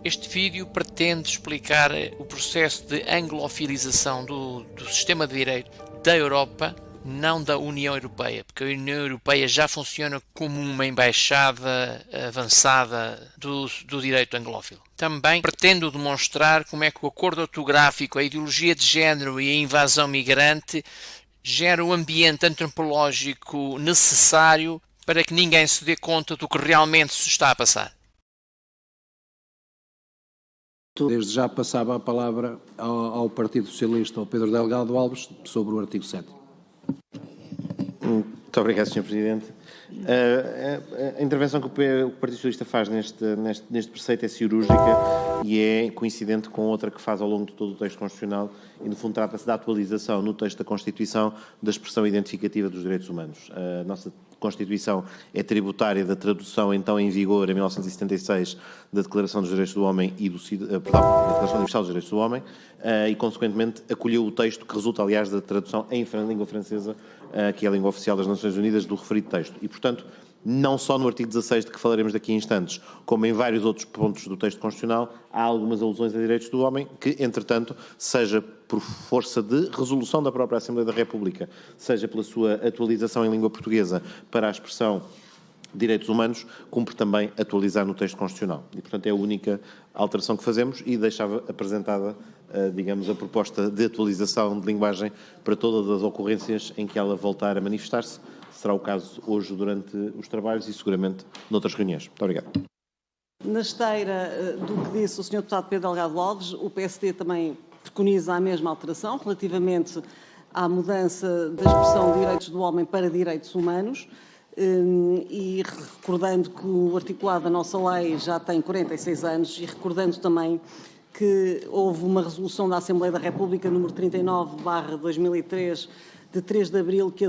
Este vídeo pretende explicar o processo de anglofilização do sistema de direito da Europa, não da União Europeia, porque a União Europeia já funciona como uma embaixada avançada do direito anglófilo. Também pretendo demonstrar como é que o acordo ortográfico, a ideologia de género e a invasão migrante gera o ambiente antropológico necessário para que ninguém se dê conta do que realmente se está a passar. Desde já passava a palavra ao Partido Socialista, ao Pedro Delgado Alves, sobre o artigo 7º. Muito obrigado, Sr. Presidente. A intervenção que o Partido Socialista faz neste preceito é cirúrgica e é coincidente com outra que faz ao longo de todo o texto constitucional e, no fundo, trata-se da atualização no texto da Constituição da expressão identificativa dos direitos humanos. A nossa Constituição é tributária da tradução, então, em vigor, em 1976, da Declaração dos Direitos do Homem e da Declaração Universal dos Direitos do Homem e, consequentemente, acolheu o texto que resulta, aliás, da tradução em língua francesa, que é a língua oficial das Nações Unidas, do referido texto. E, portanto, não só no artigo 16, de que falaremos daqui a instantes, como em vários outros pontos do texto constitucional, há algumas alusões a direitos do homem que, entretanto, seja por força de resolução da própria Assembleia da República, seja pela sua atualização em língua portuguesa para a expressão direitos humanos, cumpre também atualizar no texto constitucional. E, portanto, é a única alteração que fazemos e deixava apresentada, digamos, a proposta de atualização de linguagem para todas as ocorrências em que ela voltar a manifestar-se. Será o caso hoje durante os trabalhos e seguramente noutras reuniões. Muito obrigado. Na esteira do que disse o Sr. Deputado Pedro Delgado Alves, o PSD também preconiza a mesma alteração relativamente à mudança da expressão direitos do homem para direitos humanos. E recordando que o articulado da nossa lei já tem 46 anos e recordando também que houve uma resolução da Assembleia da República número 39/2003 de 3 de abril que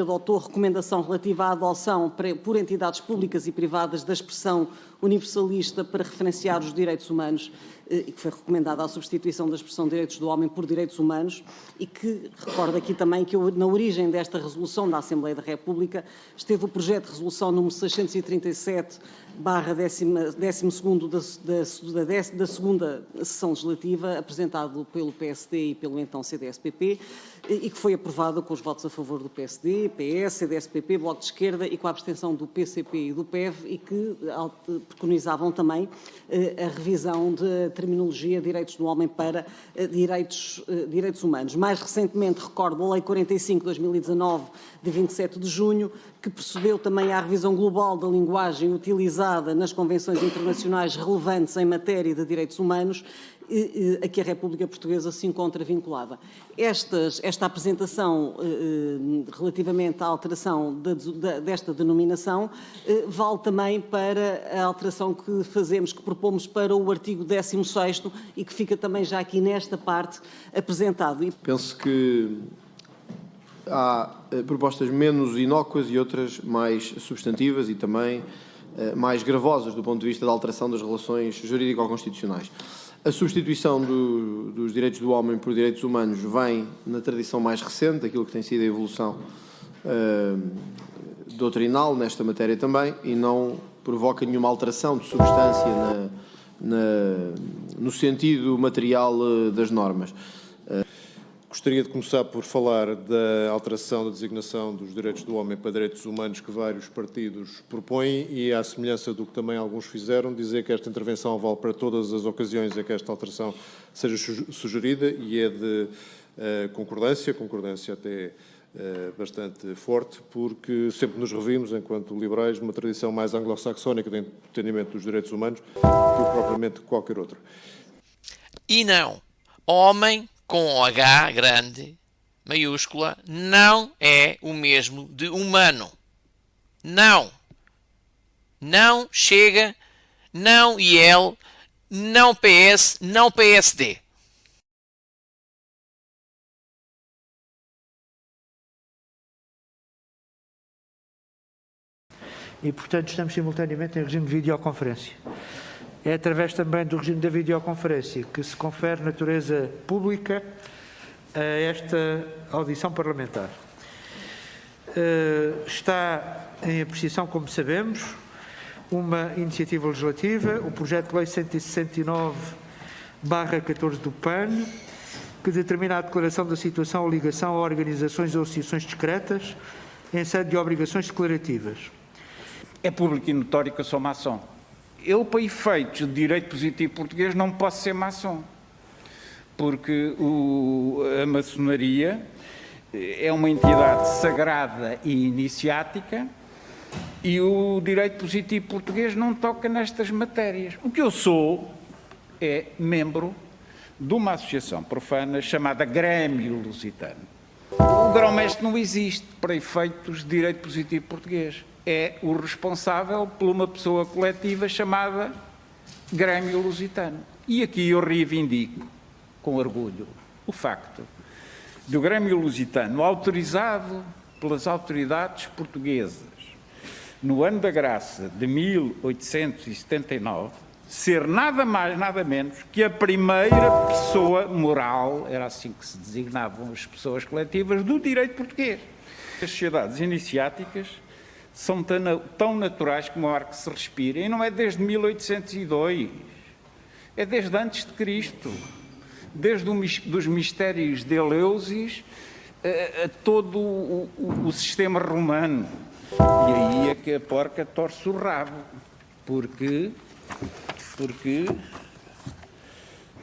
adotou recomendação relativa à adoção por entidades públicas e privadas da expressão universalista para referenciar os direitos humanos e que foi recomendada a substituição da expressão direitos do homem por direitos humanos e que recordo aqui também que na origem desta resolução da Assembleia da República esteve o projeto de resolução número 637/12º da segunda sessão legislativa, apresentado pelo PSD e pelo então CDS-PP e que foi aprovado com os votos a favor do PSD, PS, CDS-PP, Bloco de Esquerda e com a abstenção do PCP e do PEV e que preconizavam também a revisão de terminologia direitos do homem para direitos humanos. Mais recentemente, recordo a Lei 45/2019, de 27 de junho, que procedeu também à revisão global da linguagem utilizada nas convenções internacionais relevantes em matéria de direitos humanos, a que a República Portuguesa se encontra vinculada. Esta apresentação relativamente à alteração desta denominação vale também para a alteração que fazemos, que propomos para o artigo 16º e que fica também já aqui nesta parte apresentado. Penso que há propostas menos inócuas e outras mais substantivas e também mais gravosas do ponto de vista da alteração das relações jurídico-constitucionais. A substituição dos direitos do homem por direitos humanos vem na tradição mais recente, daquilo que tem sido a evolução doutrinal nesta matéria também, e não provoca nenhuma alteração de substância no sentido material das normas. Gostaria de começar por falar da alteração da designação dos direitos do homem para direitos humanos que vários partidos propõem e, à semelhança do que também alguns fizeram, dizer que esta intervenção vale para todas as ocasiões em que esta alteração seja sugerida e é de concordância até bastante forte, porque sempre nos revimos, enquanto liberais, numa tradição mais anglo-saxónica de entendimento dos direitos humanos do que propriamente qualquer outra. E não, homem com H grande, maiúscula, não é o mesmo de humano. Não. Não Chega, não IL, não PS, não PSD. E, portanto, estamos simultaneamente em regime de videoconferência. É através também do regime da videoconferência que se confere natureza pública a esta audição parlamentar. Está em apreciação, como sabemos, uma iniciativa legislativa, o projeto de lei 169/14 do PAN, que determina a declaração da situação ou ligação a organizações ou associações discretas em sede de obrigações declarativas. É público e notório que eu sou maçom. Eu, para efeitos de direito positivo português, não posso ser maçom, porque a maçonaria é uma entidade sagrada e iniciática e o direito positivo português não toca nestas matérias. O que eu sou é membro de uma associação profana chamada Grêmio Lusitano. O grão-mestre não existe para efeitos de direito positivo português. É o responsável por uma pessoa coletiva chamada Grêmio Lusitano. E aqui eu reivindico, com orgulho, o facto de o Grêmio Lusitano, autorizado pelas autoridades portuguesas no ano da graça de 1879, ser nada mais, nada menos que a primeira pessoa moral, era assim que se designavam as pessoas coletivas, do direito português. As sociedades iniciáticas são tão naturais como o ar que se respira, e não é desde 1802, é desde antes de Cristo, desde dos mistérios de Eleusis a todo o sistema romano. E aí é que a porca torce o rabo, porque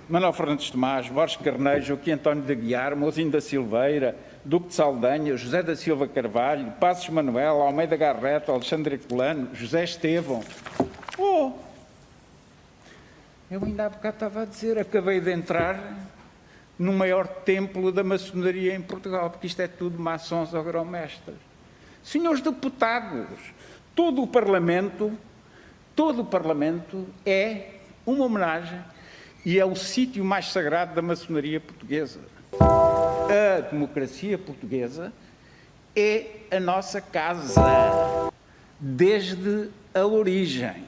Manuel Fernandes Tomás, Borges Carneiro, Joaquim António de Aguiar, Mozinho da Silveira, Duque de Saldanha, José da Silva Carvalho, Passos Manuel, Almeida Garreto, Alexandre Herculano, José Estevão. Eu ainda há bocado estava a dizer, acabei de entrar no maior templo da maçonaria em Portugal, porque isto é tudo maçons ou grão-mestres. Senhores deputados, todo o Parlamento é uma homenagem e é o sítio mais sagrado da maçonaria portuguesa. A democracia portuguesa é a nossa casa, desde a origem.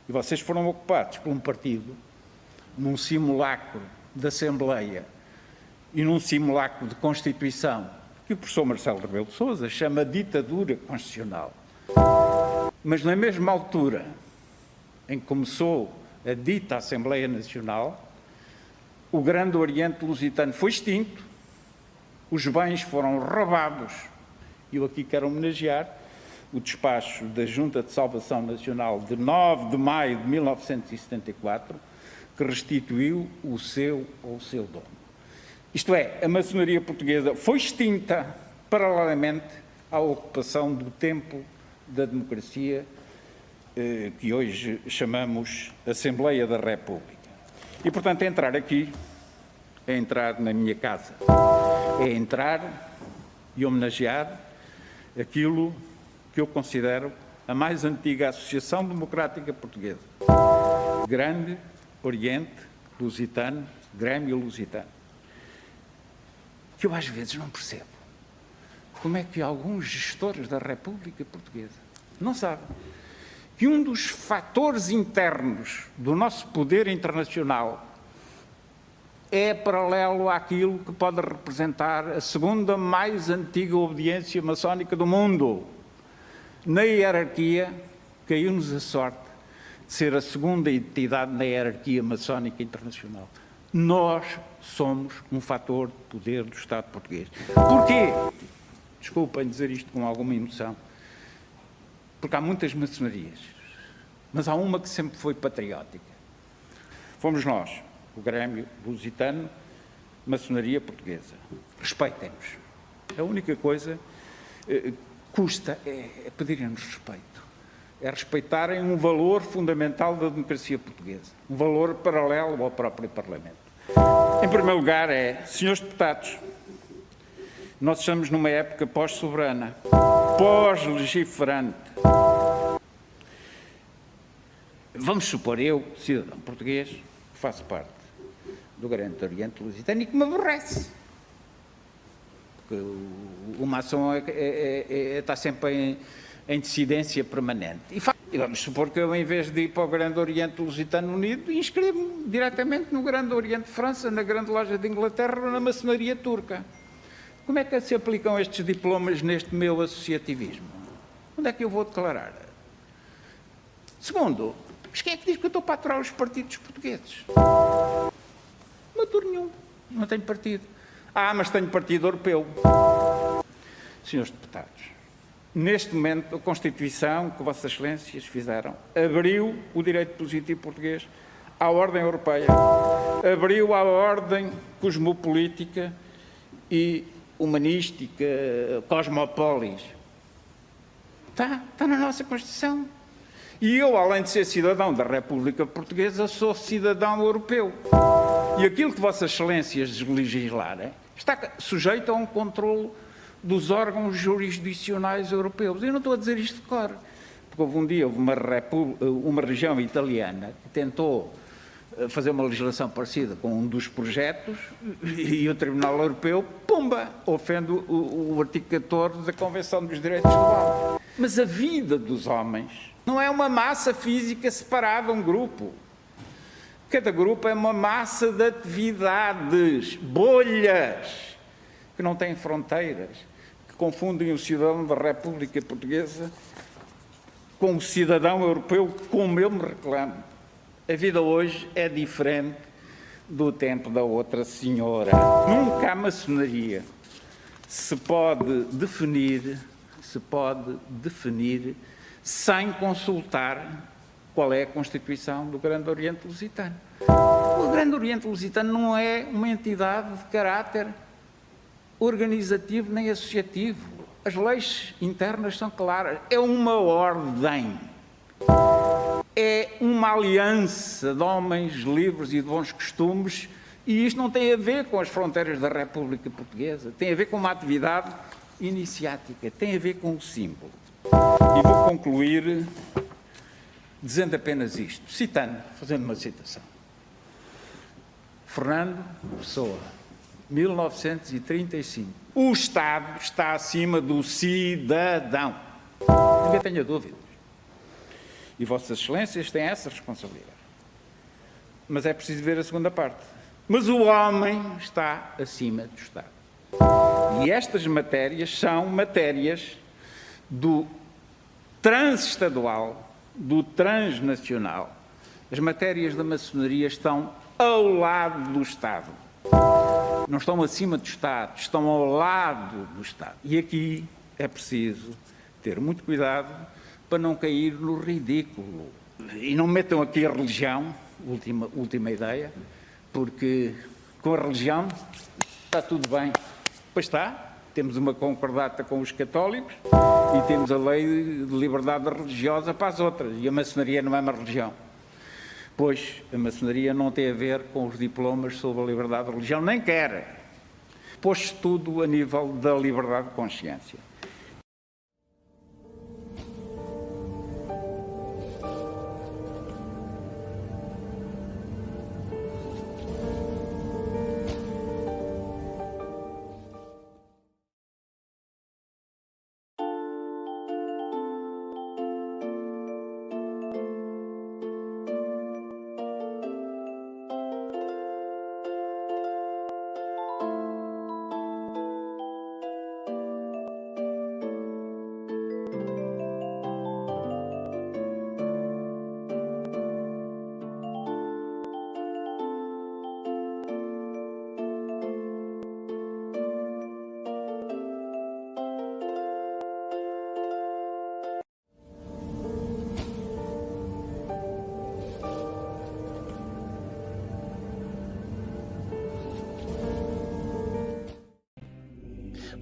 E vocês foram ocupados por um partido num simulacro de Assembleia e num simulacro de Constituição, que o professor Marcelo Rebelo de Sousa chama ditadura constitucional. Mas na mesma altura em que começou a dita Assembleia Nacional, o Grande Oriente Lusitano foi extinto, os bens foram roubados. Eu aqui quero homenagear o despacho da Junta de Salvação Nacional de 9 de maio de 1974, que restituiu o seu dono. Isto é, a maçonaria portuguesa foi extinta paralelamente à ocupação do templo da democracia, que hoje chamamos Assembleia da República. E, portanto, entrar aqui é entrar na minha casa, é entrar e homenagear aquilo que eu considero a mais antiga Associação Democrática Portuguesa. Grande Oriente Lusitano, Grêmio Lusitano. Que eu às vezes não percebo como é que alguns gestores da República Portuguesa não sabem que um dos fatores internos do nosso poder internacional é paralelo àquilo que pode representar a segunda mais antiga obediência maçónica do mundo. Na hierarquia, caiu-nos a sorte de ser a segunda entidade na hierarquia maçónica internacional. Nós somos um fator de poder do Estado português. Porquê? Desculpem dizer isto com alguma emoção, porque há muitas maçonarias, mas há uma que sempre foi patriótica. Fomos nós, o Grêmio Lusitano, maçonaria portuguesa. Respeitem-nos. A única coisa que custa é pedirem-nos respeito. É respeitarem um valor fundamental da democracia portuguesa. Um valor paralelo ao próprio Parlamento. Em primeiro lugar senhores deputados, nós estamos numa época pós-soberana, pós-legiferante. Vamos supor, eu, cidadão português, que faço parte do Grande Oriente Lusitano e que me aborrece. Porque o maçom está sempre em dissidência permanente. E vamos supor que eu, em vez de ir para o Grande Oriente Lusitano Unido, inscrevo-me diretamente no Grande Oriente de França, na Grande Loja de Inglaterra ou na maçonaria turca. Como é que se aplicam estes diplomas neste meu associativismo? Onde é que eu vou declarar? Segundo, mas quem é que diz que eu estou para aturar os partidos portugueses? Não aturo nenhum, não tenho partido. Mas tenho partido europeu. Senhores deputados, neste momento a Constituição que Vossas Excelências fizeram abriu o direito positivo português à ordem europeia, abriu à ordem cosmopolítica e humanística, cosmopolis. Está na nossa Constituição. E eu, além de ser cidadão da República Portuguesa, sou cidadão europeu. E aquilo que Vossas Excelências legislarem está sujeito a um controle dos órgãos jurisdicionais europeus. Eu não estou a dizer isto de cor, porque houve um dia uma região italiana que tentou fazer uma legislação parecida com um dos projetos e o Tribunal Europeu, pumba, ofende o artigo 14 da Convenção dos Direitos do Homem. Mas a vida dos homens não é uma massa física separada, um grupo. Cada grupo é uma massa de atividades, bolhas, que não têm fronteiras, que confundem o cidadão da República Portuguesa com o cidadão europeu, como eu me reclamo. A vida hoje é diferente do tempo da outra senhora. Nunca a maçonaria se pode definir sem consultar qual é a Constituição do Grande Oriente Lusitano. O Grande Oriente Lusitano não é uma entidade de caráter organizativo nem associativo. As leis internas são claras. É uma ordem. É uma aliança de homens livres e de bons costumes, e isto não tem a ver com as fronteiras da República Portuguesa, tem a ver com uma atividade iniciática, tem a ver com o símbolo. E vou concluir dizendo apenas isto, fazendo uma citação. Fernando Pessoa, 1935. O Estado está acima do cidadão. Ninguém tenha dúvidas. E Vossas Excelências têm essa responsabilidade. Mas é preciso ver a segunda parte. Mas o homem está acima do Estado. E estas matérias são matérias do transestadual, do transnacional. As matérias da maçonaria estão ao lado do Estado. Não estão acima do Estado, estão ao lado do Estado. E aqui é preciso ter muito cuidado para não cair no ridículo. E não metam aqui a religião, última ideia, porque com a religião está tudo bem. Pois está, temos uma concordata com os católicos e temos a lei de liberdade religiosa para as outras. E a maçonaria não é uma religião. Pois a maçonaria não tem a ver com os diplomas sobre a liberdade de religião, nem quer. Pôs tudo a nível da liberdade de consciência.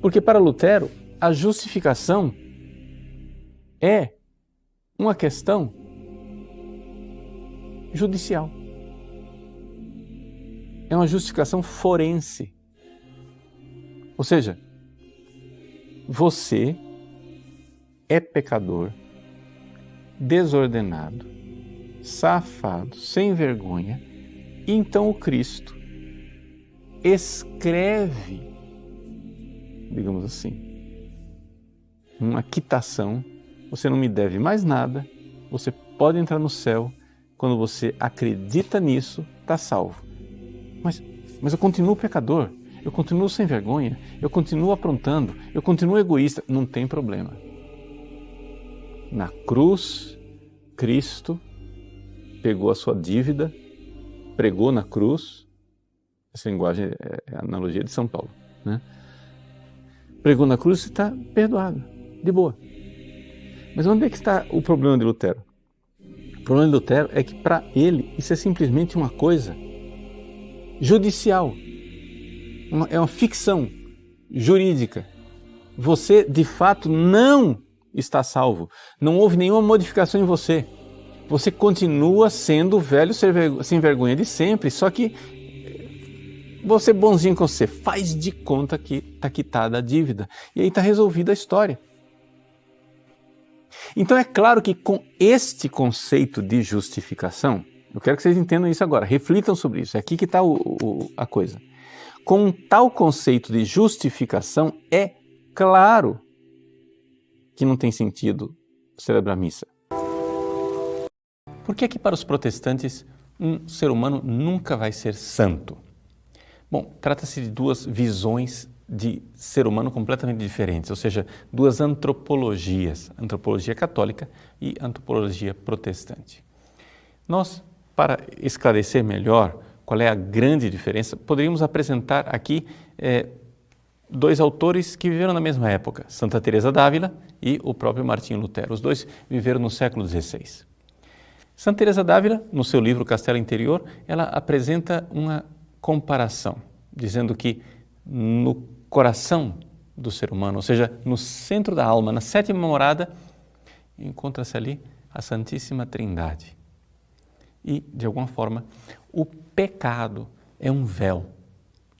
Porque para Lutero, a justificação é uma questão judicial. É uma justificação forense. Ou seja, você é pecador, desordenado, safado, sem vergonha, e então o Cristo escreve, digamos assim, uma quitação. Você não me deve mais nada, você pode entrar no céu, quando você acredita nisso, está salvo. Mas eu continuo pecador, eu continuo sem vergonha, eu continuo aprontando, eu continuo egoísta, não tem problema. Na cruz, Cristo pegou a sua dívida, pregou na cruz, essa linguagem é a analogia de São Paulo, né? Pregou na cruz e está perdoado, de boa. Mas onde é que está o problema de Lutero? O problema de Lutero é que para ele isso é simplesmente uma coisa judicial, é uma ficção jurídica. Você de fato não está salvo, não houve nenhuma modificação em você. Você continua sendo o velho sem vergonha de sempre, só que você bonzinho com você, faz de conta que está quitada a dívida. E aí está resolvida a história. Então é claro que com este conceito de justificação, eu quero que vocês entendam isso agora, reflitam sobre isso, é aqui que está a coisa. Com tal conceito de justificação, é claro que não tem sentido celebrar missa. Por que é que para os protestantes um ser humano nunca vai ser santo? Bom, trata-se de duas visões de ser humano completamente diferentes, ou seja, duas antropologias, antropologia católica e antropologia protestante. Nós, para esclarecer melhor qual é a grande diferença, poderíamos apresentar aqui dois autores que viveram na mesma época, Santa Teresa d'Ávila e o próprio Martinho Lutero. Os dois viveram no século XVI. Santa Teresa d'Ávila, no seu livro Castelo Interior, ela apresenta uma comparação, dizendo que no coração do ser humano, ou seja, no centro da alma, na sétima morada, encontra-se ali a Santíssima Trindade. E, de alguma forma, o pecado é um véu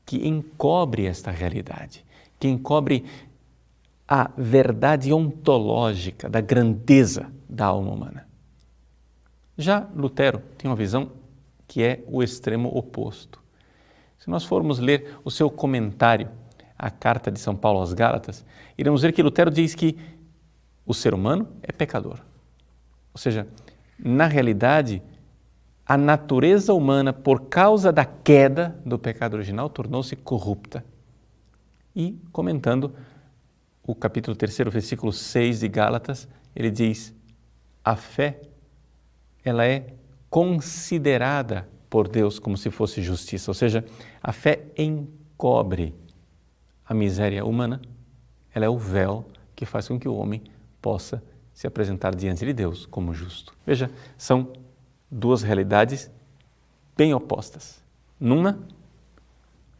que encobre esta realidade, que encobre a verdade ontológica da grandeza da alma humana. Já Lutero tem uma visão que é o extremo oposto. Se nós formos ler o seu comentário à carta de São Paulo aos Gálatas, iremos ver que Lutero diz que o ser humano é pecador. Ou seja, na realidade, a natureza humana, por causa da queda do pecado original, tornou-se corrupta. E, comentando o capítulo 3º, versículo 6 de Gálatas, ele diz: a fé, ela é considerada por Deus como se fosse justiça, ou seja, a fé encobre a miséria humana, ela é o véu que faz com que o homem possa se apresentar diante de Deus como justo. Veja, são duas realidades bem opostas. Numa,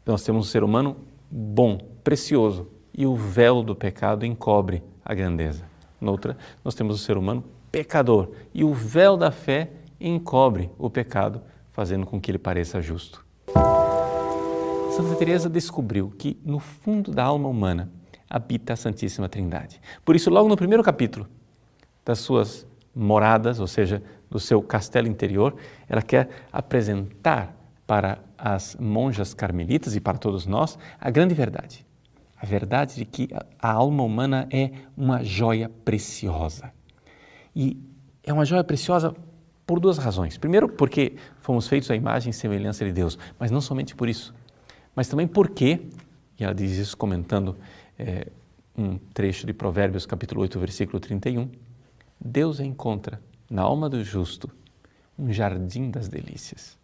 nós temos um ser humano bom, precioso, e o véu do pecado encobre a grandeza. Noutra, nós temos o ser humano pecador, e o véu da fé encobre o pecado, fazendo com que ele pareça justo. Santa Teresa descobriu que no fundo da alma humana habita a Santíssima Trindade. Por isso, logo no primeiro capítulo das suas moradas, ou seja, do seu castelo interior, ela quer apresentar para as monjas carmelitas e para todos nós a grande verdade. A verdade de que a alma humana é uma joia preciosa. E é uma joia preciosa por duas razões. Primeiro, porque fomos feitos à imagem e semelhança de Deus, mas não somente por isso, mas também porque, e ela diz isso comentando um trecho de Provérbios, capítulo 8, versículo 31, Deus encontra na alma do justo um jardim das delícias.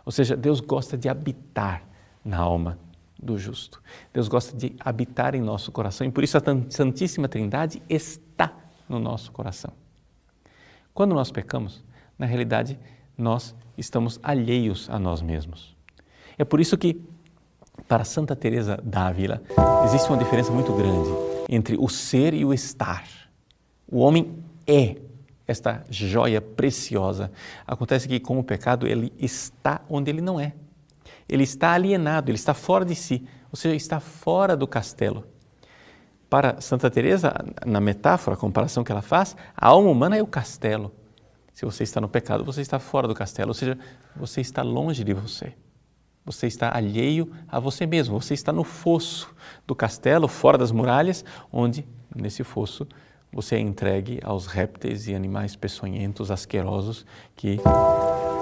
Ou seja, Deus gosta de habitar na alma do justo. Deus gosta de habitar em nosso coração e por isso a Santíssima Trindade está no nosso coração. Quando nós pecamos, na realidade, nós estamos alheios a nós mesmos. É por isso que, para Santa Teresa d'Ávila, existe uma diferença muito grande entre o ser e o estar. O homem é esta joia preciosa. Acontece que com o pecado ele está onde ele não é. Ele está alienado, ele está fora de si, ou seja, está fora do castelo. Para Santa Teresa, na metáfora, a comparação que ela faz, a alma humana é o castelo. Se você está no pecado, você está fora do castelo, ou seja, você está longe de você. Você está alheio a você mesmo, você está no fosso do castelo, fora das muralhas, onde, nesse fosso, você é entregue aos répteis e animais peçonhentos, asquerosos, que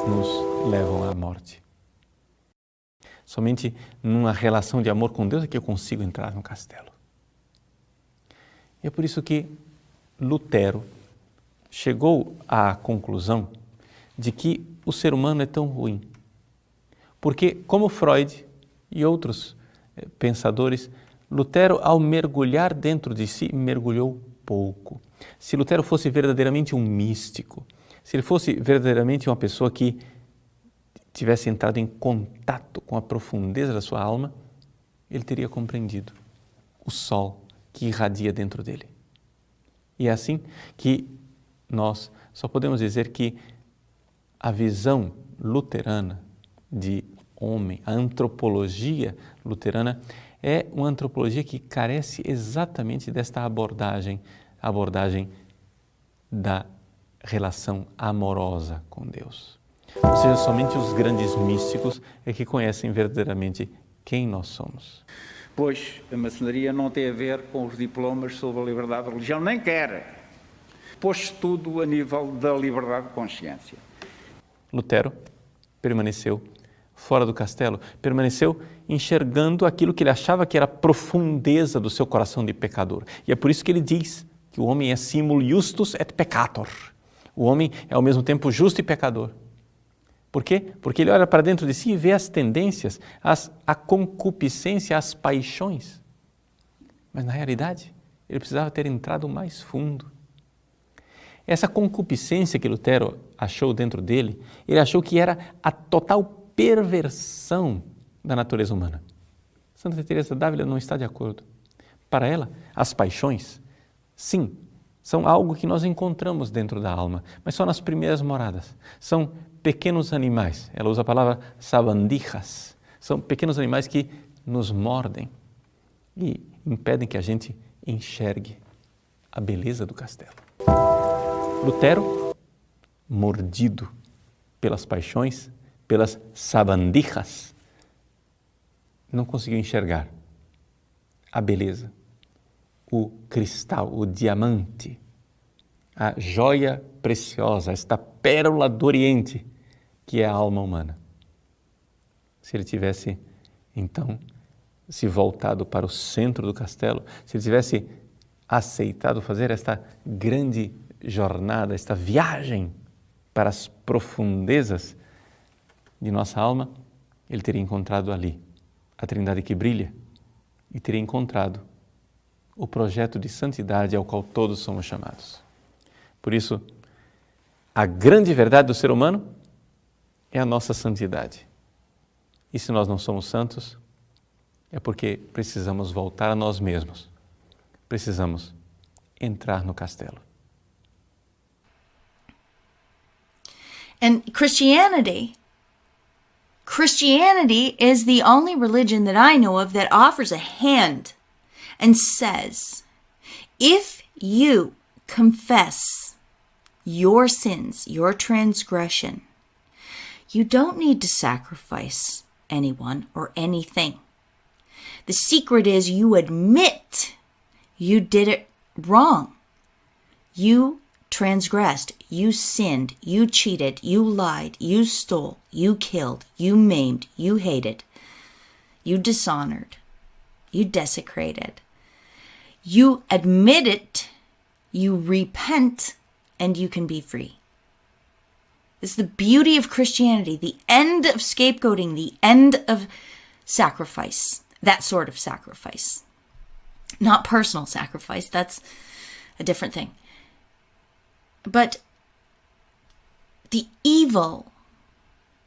nos levam à morte. Somente numa relação de amor com Deus é que eu consigo entrar no castelo. E é por isso que Lutero chegou à conclusão de que o ser humano é tão ruim. Porque, como Freud e outros pensadores, Lutero, ao mergulhar dentro de si, mergulhou pouco. Se Lutero fosse verdadeiramente um místico, se ele fosse verdadeiramente uma pessoa que tivesse entrado em contato com a profundeza da sua alma, ele teria compreendido o sol que irradia dentro dele. E é assim que nós só podemos dizer que a visão luterana de homem, a antropologia luterana, é uma antropologia que carece exatamente desta abordagem, a abordagem da relação amorosa com Deus. Ou seja, somente os grandes místicos é que conhecem verdadeiramente quem nós somos. Pois a maçonaria não tem a ver com os diplomas sobre a liberdade de religião, nem quer. Pôs tudo a nível da liberdade de consciência. Lutero permaneceu fora do castelo, permaneceu enxergando aquilo que ele achava que era a profundeza do seu coração de pecador. E é por isso que ele diz que o homem é simul justus et peccator. O homem é ao mesmo tempo justo e pecador. Por quê? Porque ele olha para dentro de si e vê as tendências, a concupiscência, as paixões. Mas na realidade, ele precisava ter entrado mais fundo. Essa concupiscência que Lutero achou dentro dele, ele achou que era a total perversão da natureza humana. Santa Teresa d'Ávila não está de acordo. Para ela, as paixões, sim, são algo que nós encontramos dentro da alma, mas só nas primeiras moradas. São pequenos animais, ela usa a palavra sabandijas, são pequenos animais que nos mordem e impedem que a gente enxergue a beleza do castelo. Lutero, mordido pelas paixões, pelas sabandijas, não conseguiu enxergar a beleza, o cristal, o diamante, a joia preciosa, esta pérola do Oriente, que é a alma humana. Se ele tivesse, então, se voltado para o centro do castelo, se ele tivesse aceitado fazer esta grande jornada, esta viagem para as profundezas de nossa alma, ele teria encontrado ali a Trindade que brilha e teria encontrado o projeto de santidade ao qual todos somos chamados. Por isso, a grande verdade do ser humano é a nossa santidade. E se nós não somos santos, é porque precisamos voltar a nós mesmos. Precisamos entrar no castelo. And Christianity is the only religion that I know of that offers a hand and says, if you confess your sins, your transgression, you don't need to sacrifice anyone or anything. The secret is you admit you did it wrong. You transgressed, you sinned, you cheated, you lied, you stole, you killed, you maimed, you hated, you dishonored, you desecrated. You admit it, you repent, and you can be free. This is the beauty of Christianity, the end of scapegoating, the end of sacrifice, that sort of sacrifice. Not personal sacrifice, that's a different thing. But the evil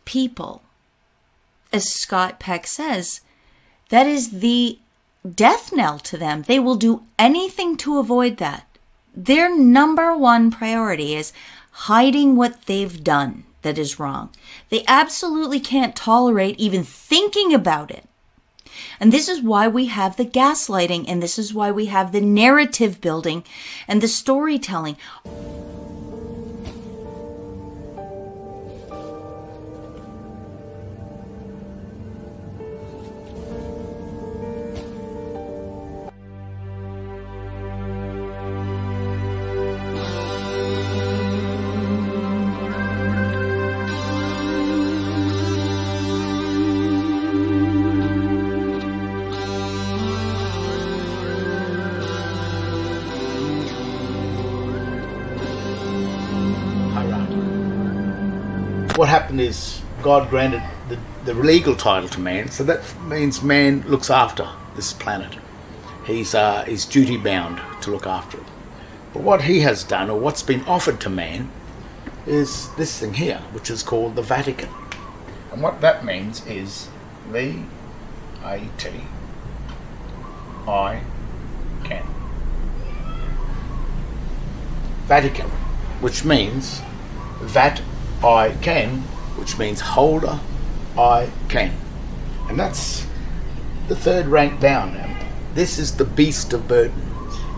people, as Scott Peck says, that is the death knell to them. They will do anything to avoid that. Their number one priority is hiding what they've done that is wrong. They absolutely can't tolerate even thinking about it. And this is why we have the gaslighting, and this is why we have the narrative building and the storytelling. what happened is God granted the legal title to man, so that means man looks after this planet. He's duty bound to look after it. But what he has done, or what's been offered to man, is this thing here, which is called the Vatican. And what that means is V-A-T-I-C-A-N. Vatican, which means that I can, which means holder I can. And that's the third rank down. And this is the beast of burden.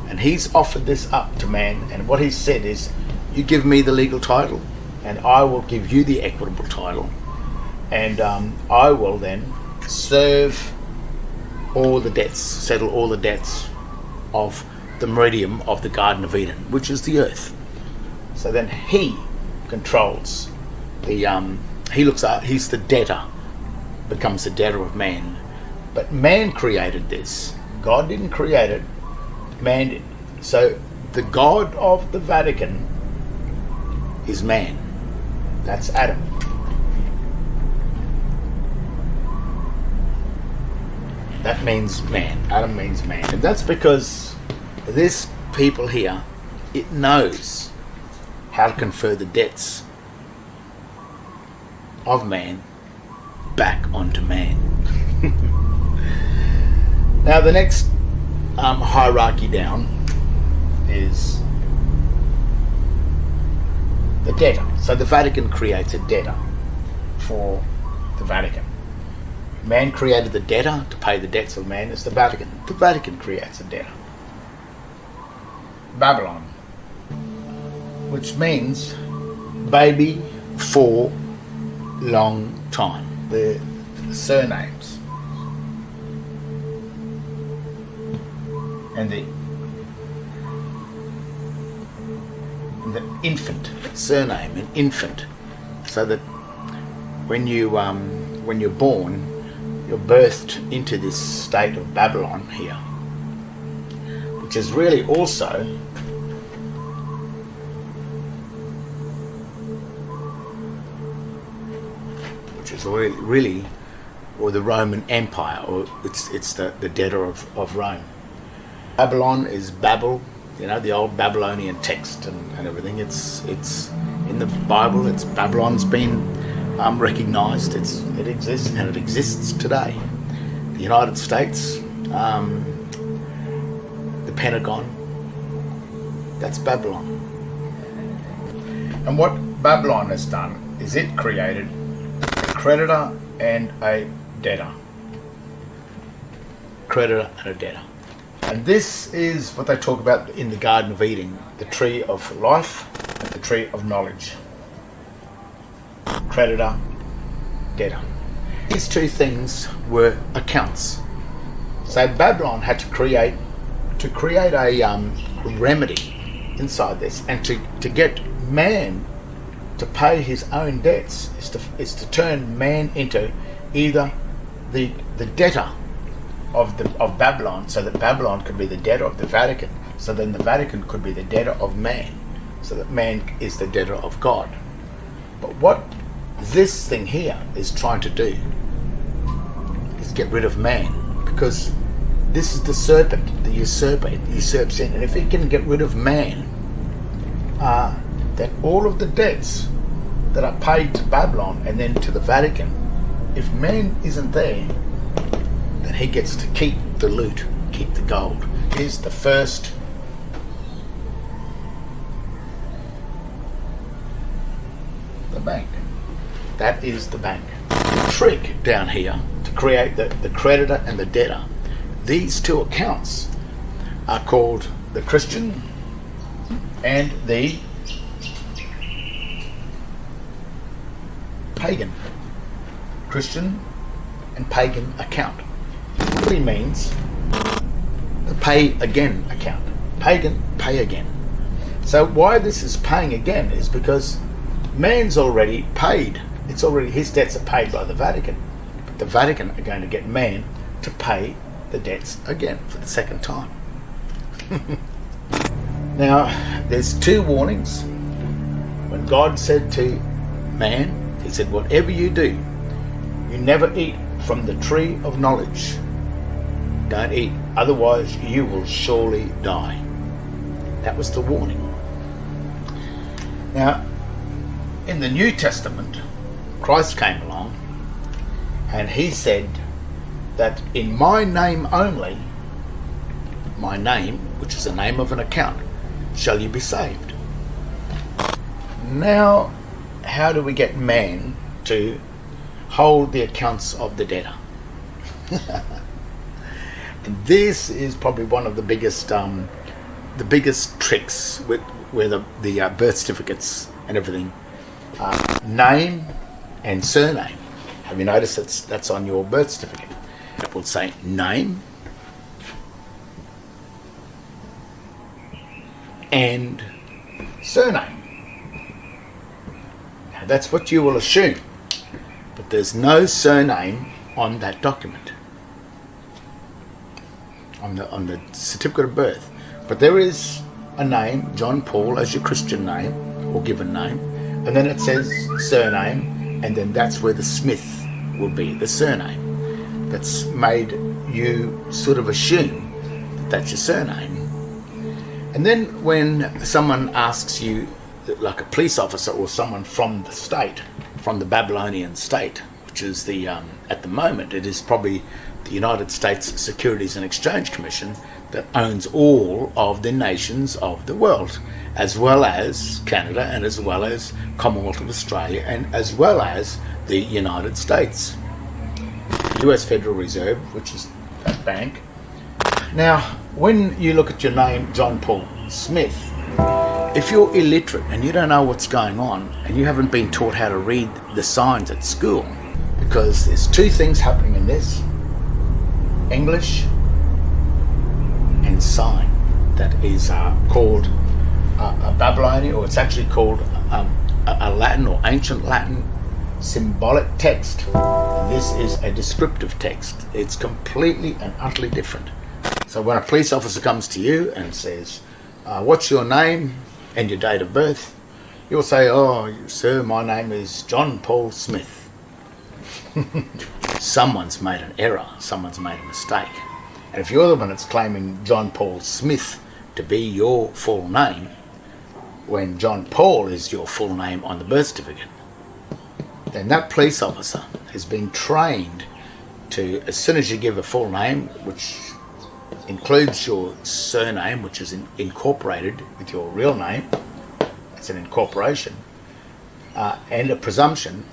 And he's offered this up to man. And what he said is, you give me the legal title and I will give you the equitable title. And I will then serve all the debts, settle all the debts of the meridian of the Garden of Eden, which is the earth. So then he controls the, he looks at, he's the debtor, becomes the debtor of man. But man created this. God didn't create it, man did. So the God of the Vatican is man. That's Adam. That means man. Adam means man. And that's because this people here, it knows how to confer the debts of man back onto man. Now the next hierarchy down is the debtor. So the Vatican creates a debtor for the Vatican. Man created the debtor to pay the debts of man. It's the Vatican. The Vatican creates a debtor. Babylon, which means baby for long time. The surnames and the infant surname, an infant, so that when you're born, you're birthed into this state of Babylon here, which is really also really or the Roman Empire, or it's the debtor of Rome. Babylon is Babel, you know, the old Babylonian text and everything. It's in the Bible. It's Babylon's been recognized. It exists, and it exists today. The United States, the Pentagon, that's Babylon. And what Babylon has done is it created a creditor and a debtor. Creditor and a debtor. And this is what they talk about in the Garden of Eden, the tree of life and the tree of knowledge. Creditor, debtor. These two things were accounts. So Babylon had to create a remedy inside this, and to get man to pay his own debts is to turn man into either the debtor of Babylon, so that Babylon could be the debtor of the Vatican, so then the Vatican could be the debtor of man, so that man is the debtor of God. But what this thing here is trying to do is get rid of man, because this is the serpent, the usurper. It usurps in, and if it can get rid of man, then all of the debts that are paid to Babylon and then to the Vatican, if man isn't there, then he gets to keep the loot, keep the gold. Here's the first the bank. That is the bank. The trick down here to create the creditor and the debtor, these two accounts are called the Christian and the pagan. Christian and pagan account. It really means the pay again account. Pagan, pay again. So why this is paying again is because man's already paid. It's already, his debts are paid by the Vatican. But the Vatican are going to get man to pay the debts again for the second time. Now, there's two warnings. When God said to man, He said, whatever you do, you never eat from the tree of knowledge. Don't eat, otherwise you will surely die. That was the warning. Now, in the New Testament, Christ came along and he said that in my name only, my name, which is the name of an account, shall you be saved. Now, how do we get man to hold the accounts of the debtor? And this is probably one of the biggest tricks with where the birth certificates and everything. Name and surname. Have you noticed that's on your birth certificate? It will say name and surname. Now that's what you will assume, but there's no surname on that document, on the certificate of birth. But there is a name, John Paul, as your Christian name or given name, and then it says surname, and then that's where the Smith will be, the surname. That's made you sort of assume that that's your surname. And then when someone asks you, like a police officer or someone from the state, from the Babylonian state, which is the, at the moment, it is probably the United States Securities and Exchange Commission that owns all of the nations of the world, as well as Canada and as well as Commonwealth of Australia and as well as the United States. US Federal Reserve, which is that bank. Now, when you look at your name, John Paul Smith, if you're illiterate and you don't know what's going on and you haven't been taught how to read the signs at school, because there's two things happening in this: English and sign. That is called a Babylonian, or it's actually called a Latin or ancient Latin symbolic text. And this is a descriptive text. It's completely and utterly different. So when a police officer comes to you and says, what's your name and your date of birth, you'll say, oh, sir, my name is John Paul Smith. Someone's made an error. Someone's made a mistake. And if you're the one that's claiming John Paul Smith to be your full name, when John Paul is your full name on the birth certificate, then that police officer has been trained to, as soon as you give a full name, which includes your surname, which is incorporated with your real name, it's an incorporation, and a presumption,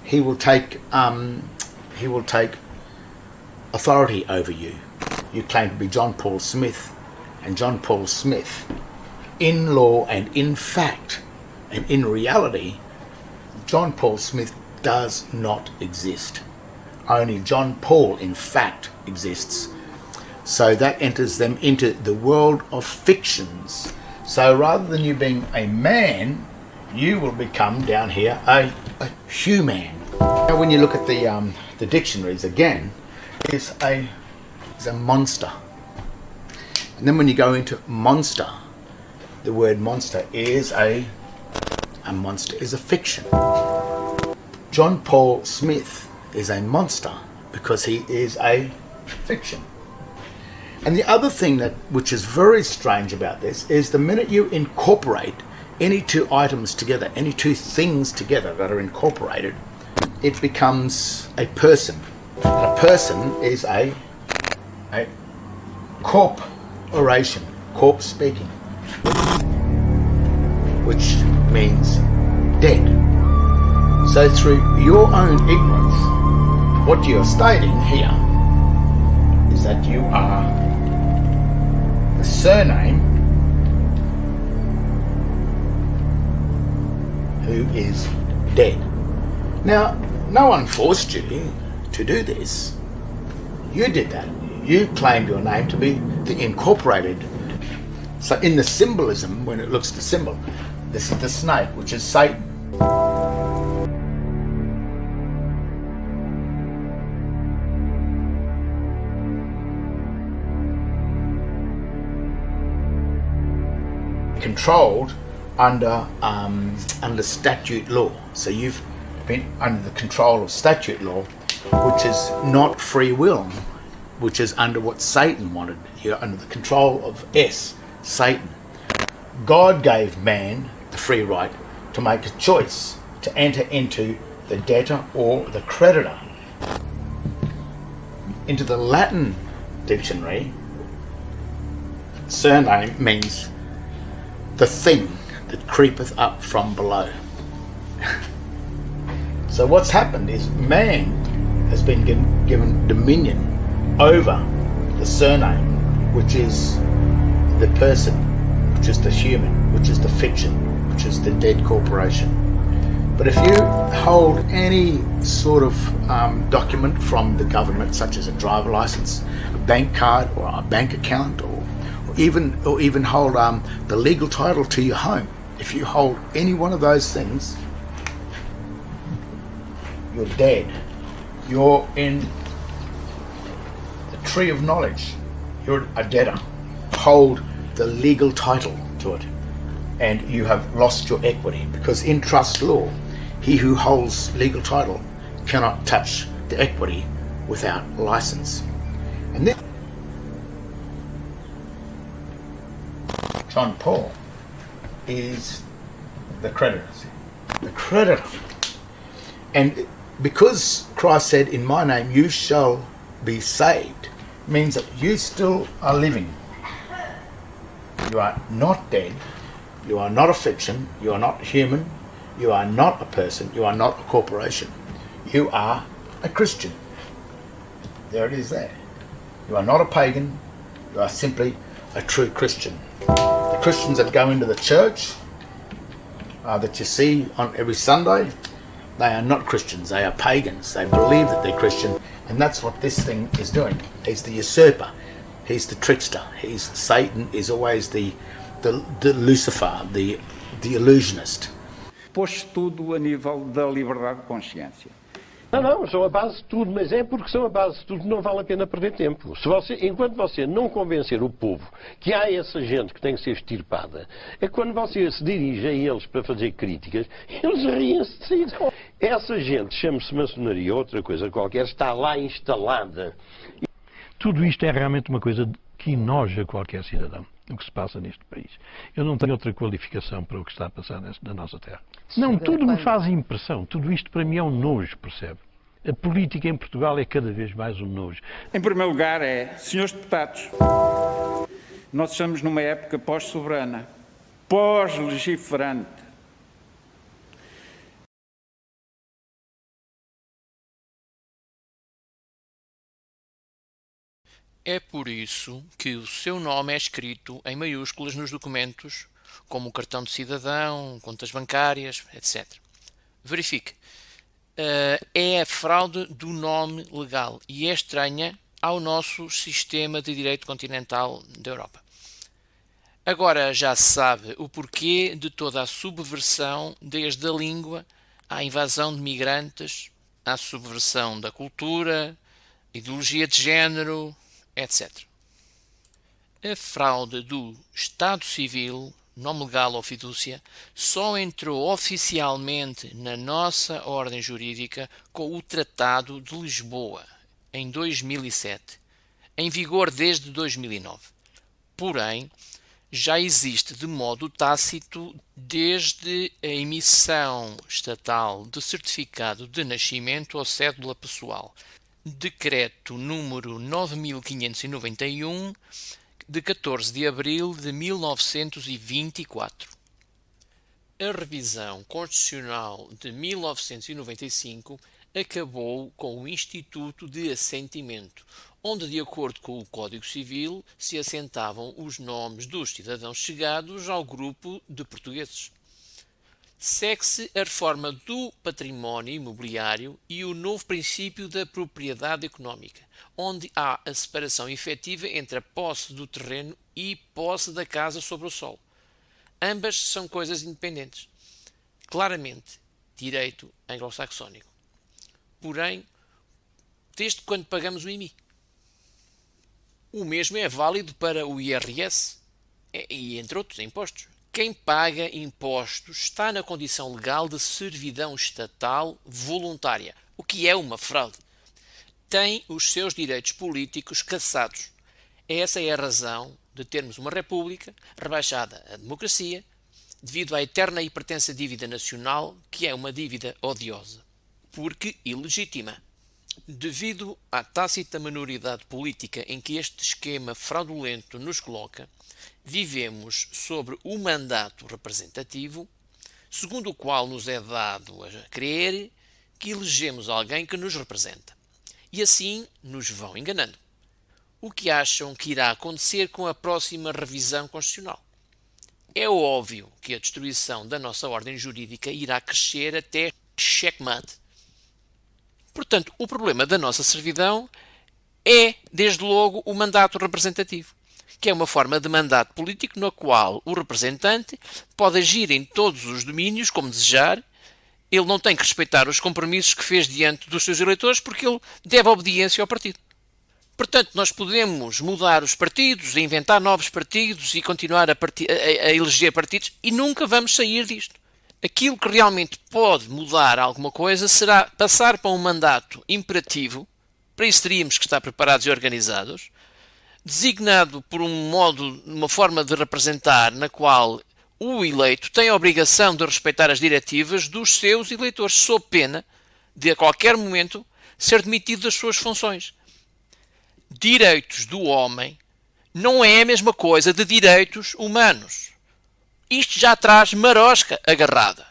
he will take authority over you. You claim to be John Paul Smith, and John Paul Smith, in law and in fact and in reality, John Paul Smith does not exist. Only John Paul in fact exists. So that enters them into the world of fictions. So rather than you being a man, you will become down here a human. Now when you look at the dictionaries again, it's a monster. And then when you go into monster, the word monster is a monster is a fiction. John Paul Smith is a monster because he is a fiction. And the other thing which is very strange about this is the minute you incorporate any two items together, any two things together that are incorporated, it becomes a person. And a person is a corporation, corp speaking, which means dead. So through your own ignorance, what you're stating here is that you are the surname who is dead. Now, no one forced you to do this. You did that. You claimed your name to be the incorporated. So in the symbolism, when it looks at the symbol, this is the snake, which is Satan. Controlled under statute law. So you've been under the control of statute law, which is not free will, which is under what Satan wanted. You're under the control of Satan. God gave man the free right to make a choice to enter into the debtor or the creditor. Into the Latin dictionary, surname means the thing that creepeth up from below. So what's happened is man has been given dominion over the surname, which is the person, which is the human, which is the fiction, which is the dead corporation. But if you hold any sort of document from the government, such as a driver license, a bank card, or a bank account, or even hold the legal title to your home, if you hold any one of those things, you're dead. You're in the tree of knowledge. You're a debtor. Hold the legal title to it, and you have lost your equity, because in trust law, he who holds legal title cannot touch the equity without license. And then John Paul is the creditor. The creditor. And because Christ said, in my name you shall be saved, means that you still are living. You are not dead. You are not a fiction. You are not human. You are not a person. You are not a corporation. You are a Christian. There it is there. You are not a pagan. You are simply a true Christian. The Christians that go into the church that you see on every Sunday, they are not Christians. They are pagans. They believe that they're Christian, and that's what this thing is doing. He's the usurper. He's the trickster. Satan is always the Lucifer, the illusionist. Pôs tudo a nível da liberdade de consciência. Não, são a base de tudo, mas é porque são a base de tudo, não vale a pena perder tempo. Enquanto você não convencer o povo que há essa gente que tem que ser extirpada, é quando você se dirige a eles para fazer críticas, eles riem-se de si. Essa gente, chama-se maçonaria ou outra coisa qualquer, está lá instalada. Tudo isto é realmente uma coisa que enoja qualquer cidadão, o que se passa neste país. Eu não tenho outra qualificação para o que está a passar na nossa terra. Não, tudo me faz impressão. Tudo isto para mim é um nojo, percebe? A política em Portugal é cada vez mais um nojo. Em primeiro lugar senhores deputados, nós estamos numa época pós-soberana, pós-legiferante. É por isso que o seu nome é escrito em maiúsculas nos documentos, como o cartão de cidadão, contas bancárias, etc. Verifique. É a fraude do nome legal e é estranha ao nosso sistema de direito continental da Europa. Agora já se sabe o porquê de toda a subversão, desde a língua à invasão de migrantes, à subversão da cultura, ideologia de género, etc. A fraude do Estado Civil, nome legal ou fidúcia, só entrou oficialmente na nossa ordem jurídica com o Tratado de Lisboa, em 2007, em vigor desde 2009. Porém, já existe de modo tácito desde a emissão estatal de certificado de nascimento ou cédula pessoal, Decreto número 9591, de 14 de abril de 1924. A revisão constitucional de 1995 acabou com o Instituto de Assentimento, onde, de acordo com o Código Civil, se assentavam os nomes dos cidadãos chegados ao grupo de portugueses. Segue-se a reforma do património imobiliário e o novo princípio da propriedade económica, onde há a separação efetiva entre a posse do terreno e posse da casa sobre o solo. Ambas são coisas independentes. Claramente, direito anglo-saxónico. Porém, desde quando pagamos o IMI? O mesmo é válido para o IRS e, entre outros impostos. quem paga impostos está na condição legal de servidão estatal voluntária, o que é uma fraude. Tem os seus direitos políticos cassados. Essa é a razão de termos uma república rebaixada à democracia, devido à eterna e pertença dívida nacional, que é uma dívida odiosa, porque ilegítima. Devido à tácita minoridade política em que este esquema fraudulento nos coloca, vivemos sobre o mandato representativo, segundo o qual nos é dado a crer que elegemos alguém que nos representa. E assim nos vão enganando. O que acham que irá acontecer com a próxima revisão constitucional? É óbvio que a destruição da nossa ordem jurídica irá crescer até checkmate. Portanto, o problema da nossa servidão é, desde logo, o mandato representativo, que é uma forma de mandato político na qual o representante pode agir em todos os domínios como desejar. Ele não tem que respeitar os compromissos que fez diante dos seus eleitores porque ele deve obediência ao partido. Portanto, nós podemos mudar os partidos, inventar novos partidos e continuar a eleger partidos e nunca vamos sair disto. Aquilo que realmente pode mudar alguma coisa será passar para um mandato imperativo, para isso teríamos que estar preparados e organizados, designado por uma forma de representar na qual o eleito tem a obrigação de respeitar as diretivas dos seus eleitores, sob pena de a qualquer momento ser demitido das suas funções. Direitos do homem não é a mesma coisa de direitos humanos. Isto já traz marosca agarrada.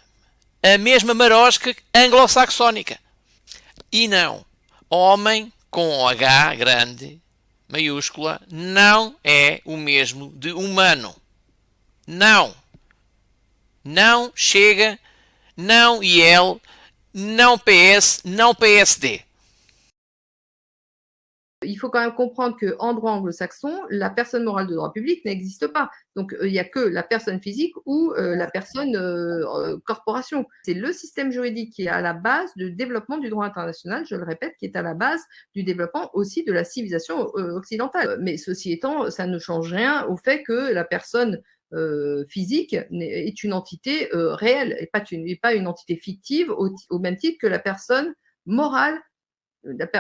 A mesma marosca anglo-saxónica. E não, homem com H grande, maiúscula, não é o mesmo de humano. Não. Não Chega, não IL, non PS, non PSD. Il faut quand même comprendre qu'en droit anglo-saxon, la personne morale de droit public n'existe pas. Donc, il n'y a que la personne physique ou la personne corporation. C'est le système juridique qui est à la base du développement du droit international, je le répète, qui est à la base du développement aussi de la civilisation occidentale. Mais ceci étant, ça ne change rien au fait que la personne physique est une entité réelle et pas une entité fictive au même titre que la personne morale.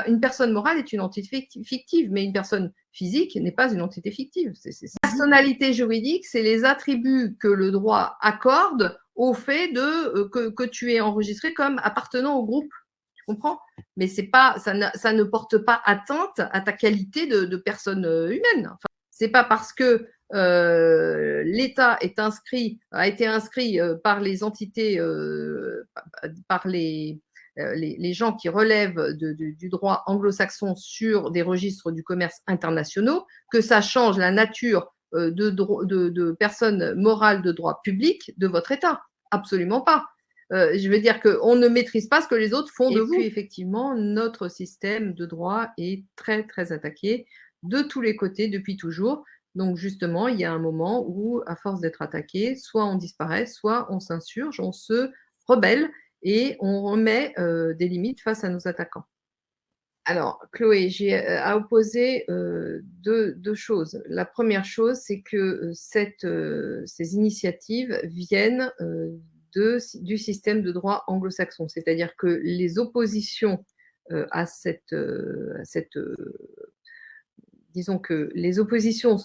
Une personne morale est une entité fictive, mais une personne physique n'est pas une entité fictive. Personnalité juridique, c'est les attributs que le droit accorde au fait que tu es enregistré comme appartenant au groupe. Tu comprends? Mais ça ne porte pas atteinte à ta qualité de personne humaine. Enfin, c'est pas parce que l'État a été inscrit par les entités, par les gens qui relèvent du droit anglo-saxon sur des registres du commerce internationaux, que ça change la nature de personnes morales de droit public de votre État. Absolument pas. Je veux dire qu'on ne maîtrise pas ce que les autres font de vous. Et puis, effectivement, notre système de droit est très, très attaqué de tous les côtés depuis toujours. Donc, justement, il y a un moment où, à force d'être attaqué, soit on disparaît, soit on s'insurge, on se rebelle et on remet des limites face à nos attaquants. Alors, Chloé, j'ai à opposer deux choses. La première chose, c'est que ces initiatives viennent du système de droit anglo-saxon, c'est-à-dire que les oppositions disons que les oppositions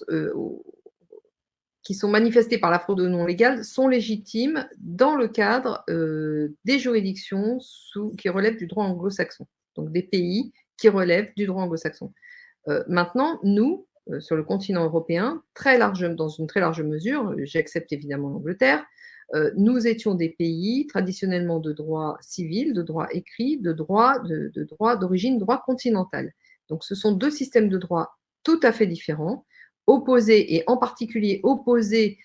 qui sont manifestées par la fraude non légale sont légitimes dans le cadre des juridictions qui relèvent du droit anglo-saxon, donc des pays qui relèvent du droit anglo-saxon. Maintenant, nous, sur le continent européen, dans une très large mesure, j'accepte évidemment l'Angleterre, nous étions des pays traditionnellement de droit civil, de droit écrit, de droit d'origine, droit continental. Donc ce sont deux systèmes de droit tout à fait différents, opposés et en particulier opposés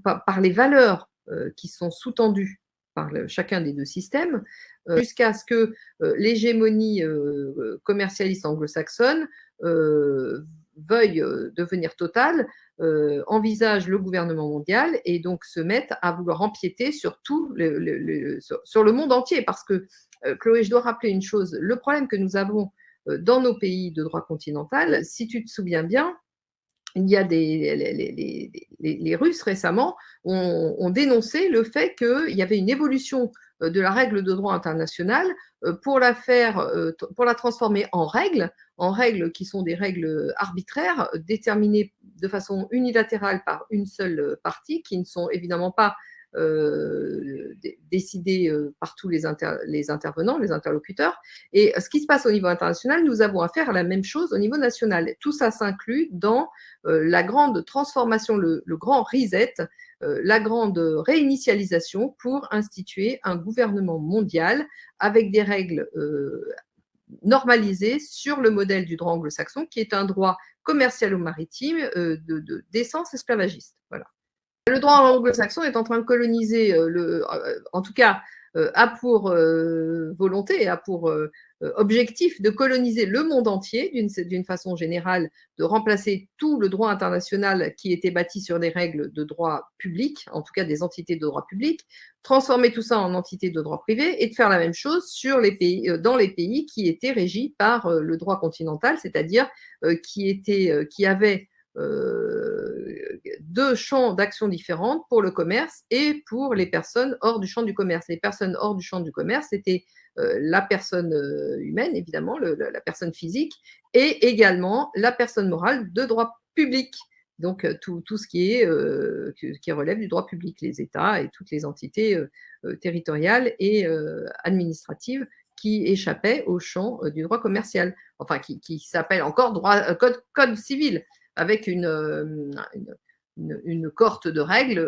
par les valeurs qui sont sous-tendues par chacun des deux systèmes, jusqu'à ce que l'hégémonie commercialiste anglo-saxonne veuille devenir totale, envisage le gouvernement mondial et donc se mette à vouloir empiéter sur tout sur le monde entier. Parce que, Chloé, je dois rappeler une chose, le problème que nous avons dans nos pays de droit continental, si tu te souviens bien, il y a les Russes récemment ont dénoncé le fait qu'il y avait une évolution de la règle de droit international pour la transformer en règles qui sont des règles arbitraires déterminées de façon unilatérale par une seule partie, qui ne sont évidemment pas décidées par tous les intervenants, les interlocuteurs. Et ce qui se passe au niveau international, nous avons affaire à la même chose au niveau national. Tout ça s'inclut dans la grande transformation, le grand reset, la grande réinitialisation pour instituer un gouvernement mondial avec des règles normalisées sur le modèle du droit anglo-saxon, qui est un droit commercial ou maritime d'essence esclavagiste. Voilà. Le droit anglo-saxon est en train de coloniser, en tout cas, a pour volonté et a pour objectif de coloniser le monde entier d'une façon générale, de remplacer tout le droit international qui était bâti sur des règles de droit public, en tout cas des entités de droit public, transformer tout ça en entités de droit privé et de faire la même chose dans les pays qui étaient régis par le droit continental, c'est-à-dire qui avaient deux champs d'action différentes pour le commerce et pour les personnes hors du champ du commerce. Les personnes hors du champ du commerce, c'était la personne humaine, évidemment, la personne physique, et également la personne morale de droit public. Donc, tout ce qui relève du droit public, les États et toutes les entités territoriales et administratives qui échappaient au champ du droit commercial, enfin, qui s'appelle encore code civil, avec une cohorte de règles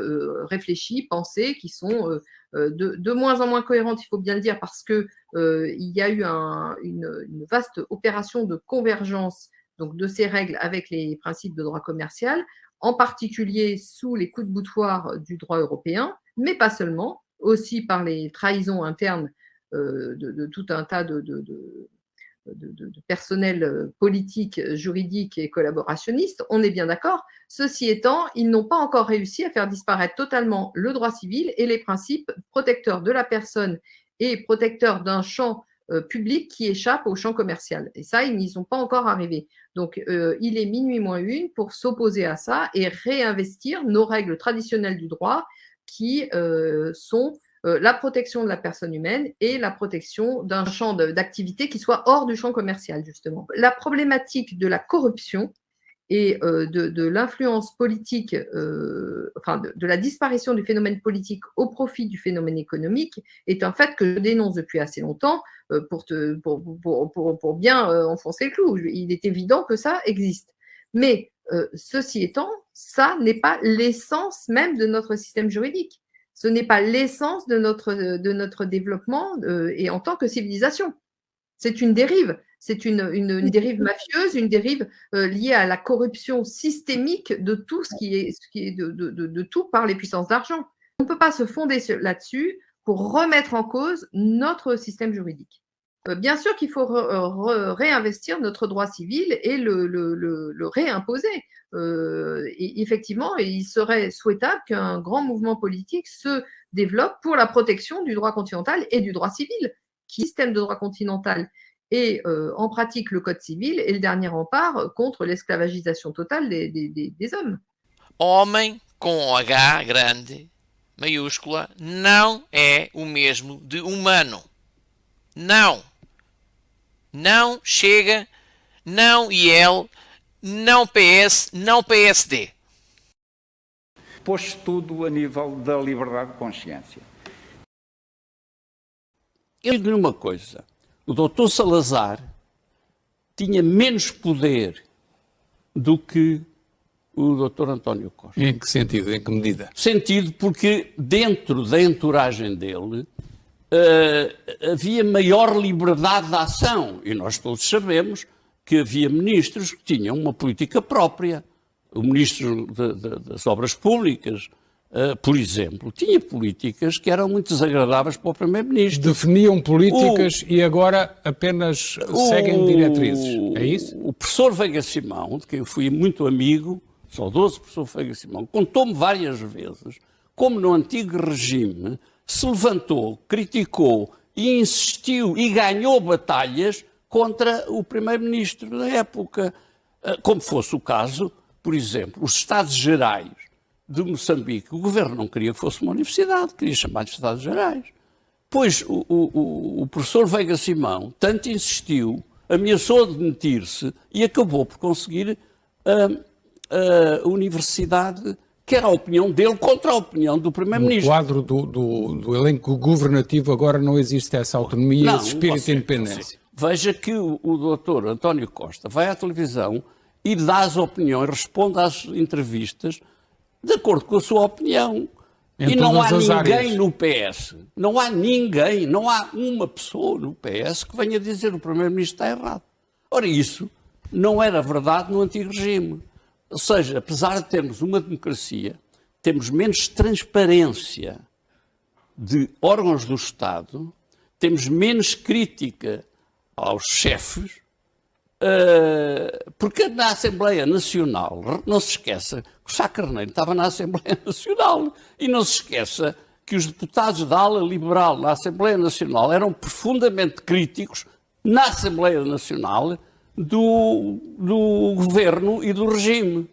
réfléchies, pensées, qui sont de moins en moins cohérentes, il faut bien le dire, parce qu'il y a eu une vaste opération de convergence donc, de ces règles avec les principes de droit commercial, en particulier sous les coups de boutoir du droit européen, mais pas seulement, aussi par les trahisons internes de tout un tas de personnel politique, juridique et collaborationniste, on est bien d'accord. Ceci étant, ils n'ont pas encore réussi à faire disparaître totalement le droit civil et les principes protecteurs de la personne et protecteurs d'un champ public qui échappe au champ commercial. Et ça, ils n'y sont pas encore arrivés. Donc, il est minuit moins une pour s'opposer à ça et réinvestir nos règles traditionnelles du droit qui sont la protection de la personne humaine et la protection d'un champ d'activité qui soit hors du champ commercial, justement. La problématique de la corruption et de l'influence politique, de la disparition du phénomène politique au profit du phénomène économique est un fait que je dénonce depuis assez longtemps pour bien enfoncer le clou. Il est évident que ça existe. Mais ceci étant, ça n'est pas l'essence même de notre système juridique. Ce n'est pas l'essence de notre développement et en tant que civilisation. C'est une dérive. C'est une dérive mafieuse, une dérive liée à la corruption systémique de tout ce qui est de tout par les puissances d'argent. On ne peut pas se fonder là-dessus pour remettre en cause notre système juridique. Bien sûr qu'il faut réinvestir notre droit civil et le réimposer. Et effectivement, il serait souhaitable qu'un grand mouvement politique se développe pour la protection du droit continental et du droit civil, qui système de droit continental et en pratique le code civil est le dernier rempart contre l'esclavagisation totale des hommes. Homem com H grande, maiúscula, não é o mesmo de humano. Não. Não Chega, não IEL, não PS, não PSD. Pôs tudo a nível da liberdade de consciência. Eu digo-lhe uma coisa. O doutor Salazar tinha menos poder do que o doutor António Costa. Em que sentido? Em que medida? Sentido porque dentro da entouragem dele havia maior liberdade de ação. E nós todos sabemos que havia ministros que tinham uma política própria. O ministro das Obras Públicas, por exemplo, tinha políticas que eram muito desagradáveis para o primeiro-ministro. Definiam políticas e agora apenas seguem diretrizes, é isso? O professor Veiga Simão, de quem eu fui muito amigo, saudoso professor Veiga Simão, contou-me várias vezes como no antigo regime se levantou, criticou e insistiu e ganhou batalhas contra o primeiro-ministro da época, como fosse o caso por exemplo, os Estados Gerais de Moçambique, o governo não queria que fosse uma universidade, queria chamar de Estados Gerais. Pois o professor Veiga Simão tanto insistiu, ameaçou demitir-se e acabou por conseguir a universidade, que era a opinião dele contra a opinião do Primeiro-Ministro. No quadro do elenco governativo agora não existe essa autonomia, esse espírito de independência. Veja que o doutor António Costa vai à televisão e dá as opiniões, responde às entrevistas de acordo com a sua opinião. E não há ninguém no PS, não há ninguém, não há uma pessoa no PS que venha dizer que o Primeiro-Ministro está errado. Ora, isso não era verdade no antigo regime. Ou seja, apesar de termos uma democracia, temos menos transparência de órgãos do Estado, temos menos crítica aos chefes, porque na Assembleia Nacional, não se esqueça que o Sá Carneiro estava na Assembleia Nacional, e não se esqueça que os deputados da ala liberal na Assembleia Nacional eram profundamente críticos na Assembleia Nacional do governo e do regime.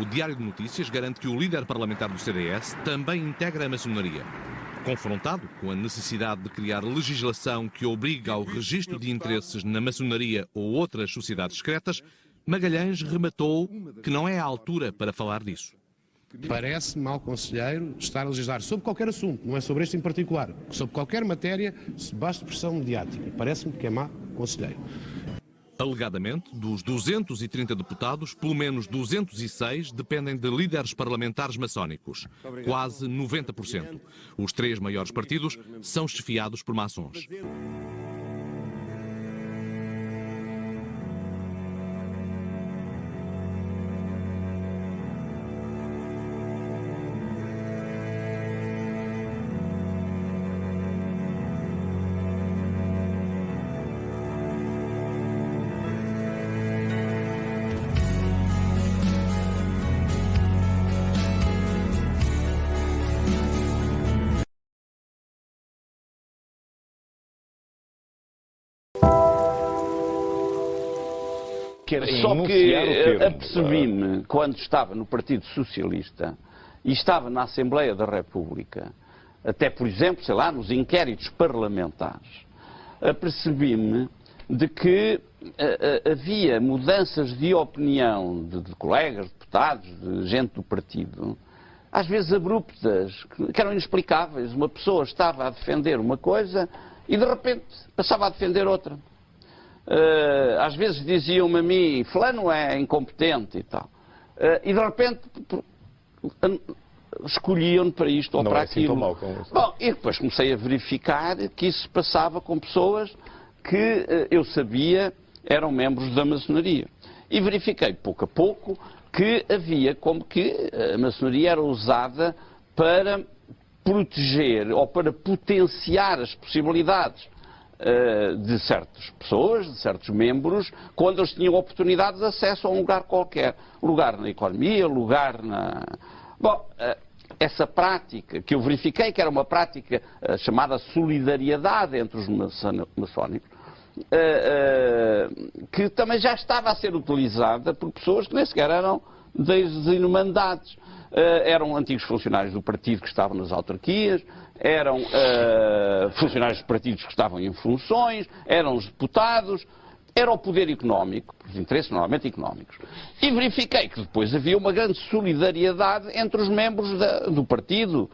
O Diário de Notícias garante que o líder parlamentar do CDS também integra a maçonaria. Confrontado com a necessidade de criar legislação que obriga ao registro de interesses na maçonaria ou outras sociedades secretas, Magalhães rematou que não é a altura para falar disso. Parece-me ao conselheiro estar a legislar sobre qualquer assunto, não é sobre este em particular, sobre qualquer matéria, se basta pressão mediática. Parece-me que é má conselheiro. Alegadamente, dos 230 deputados, pelo menos 206 dependem de líderes parlamentares maçónicos, quase 90%. Os 3 maiores partidos são chefiados por maçons. Só que apercebi-me, quando estava no Partido Socialista e estava na Assembleia da República, até, por exemplo, sei lá, nos inquéritos parlamentares, apercebi-me de que havia mudanças de opinião de colegas, deputados, de gente do partido, às vezes abruptas, que eram inexplicáveis. Uma pessoa estava a defender uma coisa e, de repente, passava a defender outra. Às vezes diziam-me a mim, fulano é incompetente e tal. E de repente escolhiam-no para isto ou para aquilo. Não é assim tão mau como isso. Bom, e depois comecei a verificar que isso se passava com pessoas que eu sabia eram membros da maçonaria. E verifiquei pouco a pouco que havia como que a maçonaria era usada para proteger ou para potenciar as possibilidades de certas pessoas, de certos membros, quando eles tinham oportunidade de acesso a um lugar qualquer. Lugar na economia, lugar na... Bom, essa prática que eu verifiquei que era uma prática chamada solidariedade entre os maçónicos, que também já estava a ser utilizada por pessoas que nem sequer eram das Irmandades. Eram antigos funcionários do partido que estavam nas autarquias, eram funcionários dos partidos que estavam em funções, eram os deputados, era o poder económico, os interesses normalmente económicos. E verifiquei que depois havia uma grande solidariedade entre os membros do partido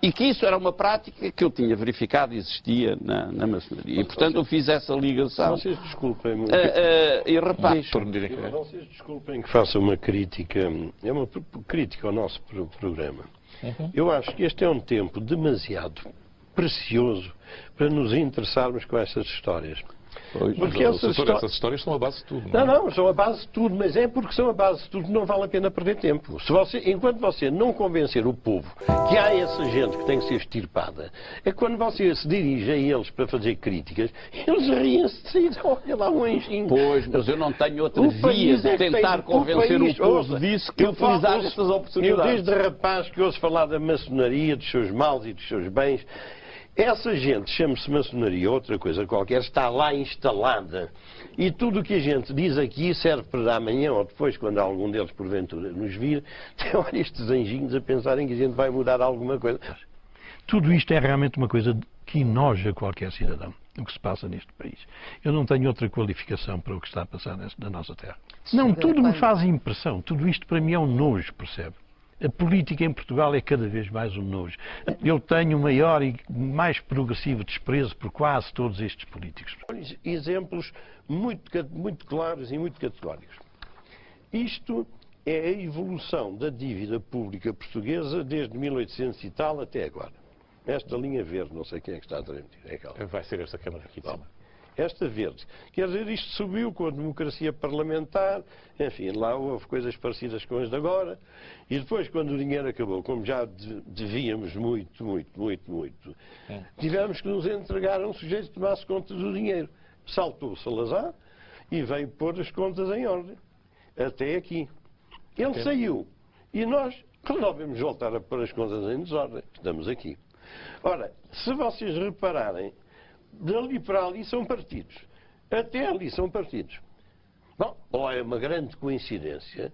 e que isso era uma prática que eu tinha verificado e existia na maçonaria. E, portanto, eu fiz essa ligação. Vocês desculpem-me. E rapaz, vocês desculpem que faça uma crítica, é uma crítica ao nosso programa. Eu acho que este é um tempo demasiado precioso para nos interessarmos com essas histórias. Porque essas histórias são a base de tudo. Não, são a base de tudo, mas é porque são a base de tudo que não vale a pena perder tempo. Enquanto você não convencer o povo que há essa gente que tem que ser extirpada, é quando você se dirige a eles para fazer críticas, eles riem-se de si, olha lá um anjinho. Pois, mas eu não tenho outra via de tentar convencer o povo disso que utilizar estas oportunidades. Eu desde rapaz que ouço falar da maçonaria, dos seus males e dos seus bens, Essa gente, chama-se maçonaria, outra coisa qualquer, está lá instalada. E tudo o que a gente diz aqui serve para amanhã ou depois, quando algum deles porventura nos vir, tem olha estes anjinhos a pensarem que a gente vai mudar alguma coisa. Tudo isto é realmente uma coisa que enoja qualquer cidadão, o que se passa neste país. Eu não tenho outra qualificação para o que está a passar na nossa terra. Não, tudo me faz impressão. Tudo isto para mim é um nojo, percebe? A política em Portugal é cada vez mais um nojo. Eu tenho maior e mais progressivo desprezo por quase todos estes políticos. Exemplos muito claros e muito categóricos. Isto é a evolução da dívida pública portuguesa desde 1800 e tal até agora. Esta linha verde, não sei quem é que está a transmitir. É aquela. Vai ser esta Câmara aqui de cima. Esta verde. Quer dizer, isto subiu com a democracia parlamentar, enfim, lá houve coisas parecidas com as de agora, e depois, quando o dinheiro acabou, como já devíamos muito, tivemos que nos entregar a um sujeito que tomasse conta do dinheiro. Saltou o Salazar e veio pôr as contas em ordem. Até aqui. Ele saiu. E nós resolvemos voltar a pôr as contas em desordem. Estamos aqui. Ora, se vocês repararem, dali para ali são partidos. Até ali são partidos. Bom, ou é uma grande coincidência,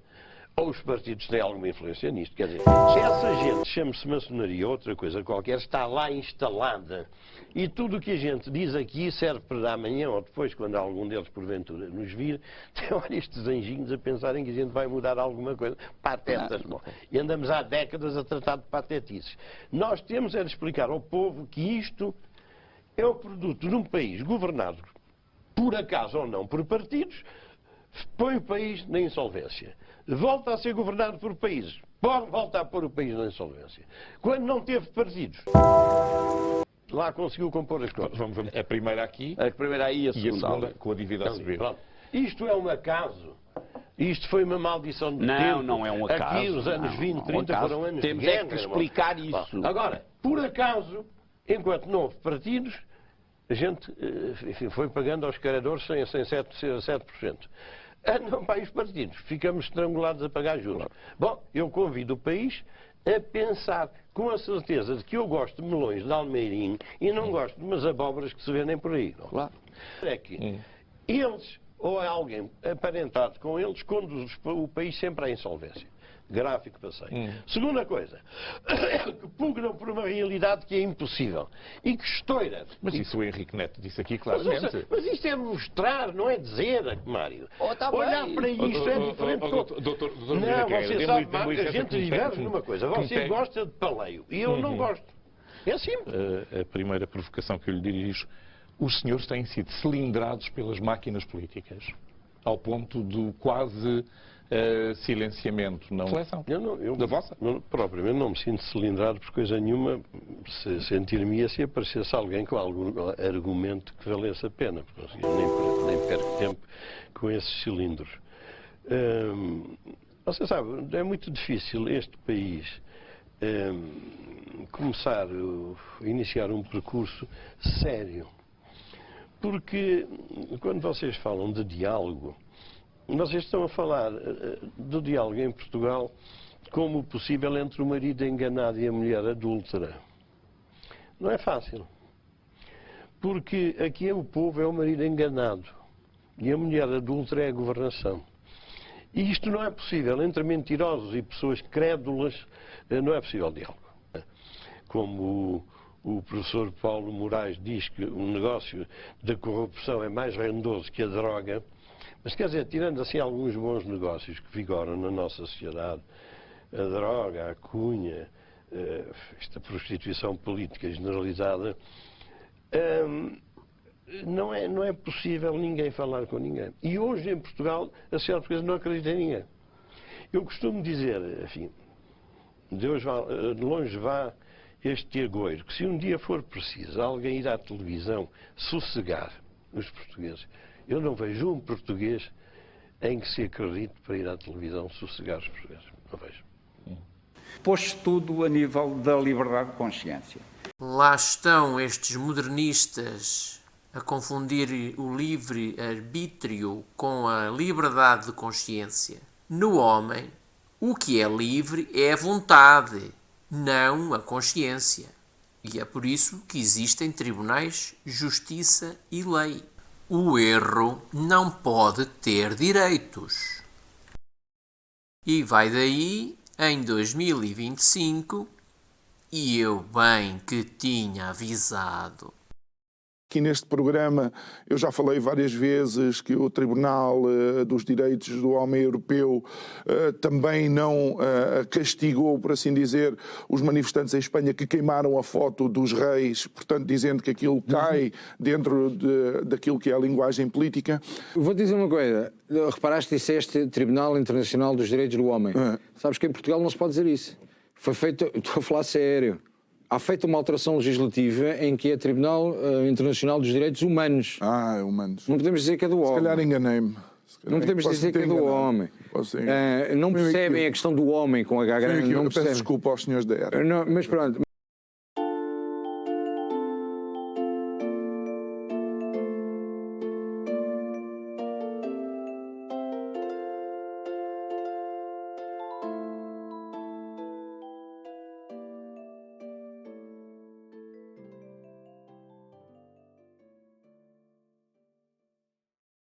ou os partidos têm alguma influência nisto. Quer dizer, se essa gente, chama-se maçonaria, outra coisa qualquer, está lá instalada, e tudo o que a gente diz aqui serve para amanhã ou depois, quando algum deles porventura nos vir, tem olha estes anjinhos a pensarem que a gente vai mudar alguma coisa. Patetas, bom. E andamos há décadas a tratar de patetices. Nós temos é de explicar ao povo que isto é o produto de um país governado, por acaso ou não, por partidos, põe o país na insolvência. Volta a ser governado por países, pode voltar a pôr o país na insolvência. Quando não teve partidos, lá conseguiu compor as coisas. Vamos, a primeira aqui a primeira aí, a segunda com a dívida a subir. Pronto. Isto é um acaso. Isto foi uma maldição de tempo. Não é um acaso. Aqui os anos 20, 30 foram anos de guerra. Temos que explicar isso. Agora, por acaso, enquanto não houve partidos, a gente foi pagando aos caradores sem 7%. Andam para os partidos, ficamos estrangulados a pagar juros. Bom, eu convido o país a pensar com a certeza de que eu gosto de melões de Almeirim e não gosto de umas abóboras que se vendem por aí. Claro. É que eles, ou é alguém aparentado com eles, conduz o país sempre à insolvência. Gráfico passei. Segunda coisa, que pugnam por uma realidade que é impossível e que estoura. Mas isso o Henrique Neto disse aqui claramente. Mas isto é mostrar, não é dizer, Mário. Olhar para isto é diferente. Doutor não, você sabe, Mário, a gente diverge numa coisa. Você gosta de paleio e eu não gosto. É simples. A primeira provocação que eu lhe dirijo, os senhores têm sido cilindrados pelas máquinas políticas, ao ponto do quase silenciamento, não seleção. Da vossa? Propriamente não me sinto cilindrado por coisa nenhuma. Sentir-me se aparecesse alguém com algum argumento que valesse a pena. Porque nem perco tempo com esses cilindros. Você sabe, é muito difícil este país iniciar um percurso sério. Porque quando vocês falam de diálogo, vocês estão a falar do diálogo em Portugal como possível entre o marido enganado e a mulher adúltera. Não é fácil. Porque aqui o povo é o marido enganado e a mulher adúltera é a governação. E isto não é possível. Entre mentirosos e pessoas crédulas não é possível diálogo. Como o professor Paulo Moraes diz que o negócio da corrupção é mais rendoso que a droga. Mas quer dizer, tirando assim alguns bons negócios que vigoram na nossa sociedade, a droga, a cunha, esta prostituição política generalizada, não é possível ninguém falar com ninguém. E hoje em Portugal a sociedade portuguesa não acredita em ninguém. Eu costumo dizer, enfim, de longe vá este agoiro, que se um dia for preciso alguém ir à televisão sossegar os portugueses, eu não vejo um português em que se acredite para ir à televisão sossegar os portugueses. Não vejo. Pôs tudo a nível da liberdade de consciência. Lá estão estes modernistas a confundir o livre-arbítrio com a liberdade de consciência. No homem, o que é livre é a vontade, não a consciência. E é por isso que existem tribunais, justiça e lei. O erro não pode ter direitos. E vai daí, em 2025, e eu bem que tinha avisado. Aqui neste programa eu já falei várias vezes que o Tribunal dos Direitos do Homem Europeu também não castigou, por assim dizer, os manifestantes em Espanha que queimaram a foto dos reis, portanto dizendo que aquilo cai dentro daquilo que é a linguagem política. Vou dizer uma coisa, reparaste, disseste Tribunal Internacional dos Direitos do Homem. Sabes que em Portugal não se pode dizer isso. Foi feito, estou a falar sério. Há feita uma alteração legislativa em que é Tribunal Internacional dos Direitos Humanos. Humanos. Não podemos dizer que é do homem. Se calhar enganei-me. Não podemos dizer que é do homem. Não percebem a questão do homem com H grande. Peço desculpa aos senhores da ERA. Mas pronto.